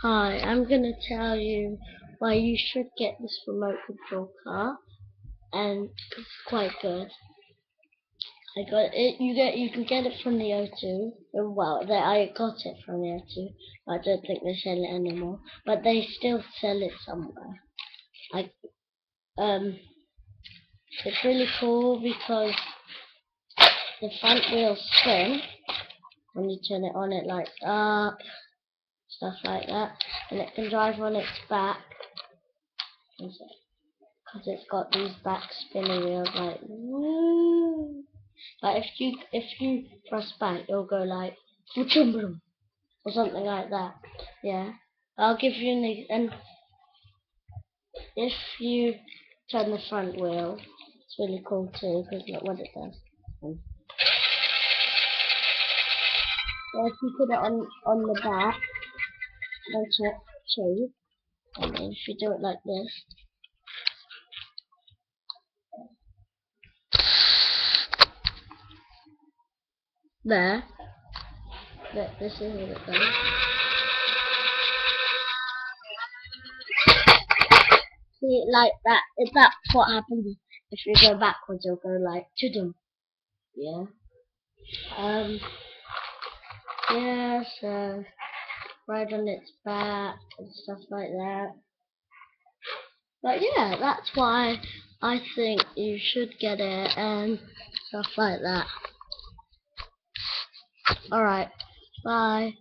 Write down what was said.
Hi, I'm gonna tell you why you should get this remote control car, and it's quite good. I got it. You can get it from the O2. Well, I got it from the O2. I don't think they sell it anymore, but they still sell it somewhere. I it's really cool because the front wheels spin when you turn it on. It lights up, stuff like that, and it can drive on its back. Because it's got these back spinning wheels like woo. Like if you press back, it'll go like or something like that. Yeah, I'll give you and if you turn the front wheel, it's really cool too because look what it does. So if you put it on the back, I'll show you. And then if you do it like this, there. This is what it does. See, like that. That's what happens if you go backwards. You'll go like to yeah. Um. Yeah. So ride on its back and stuff like that. But yeah, that's why I think you should get it and stuff like that. All right. Bye.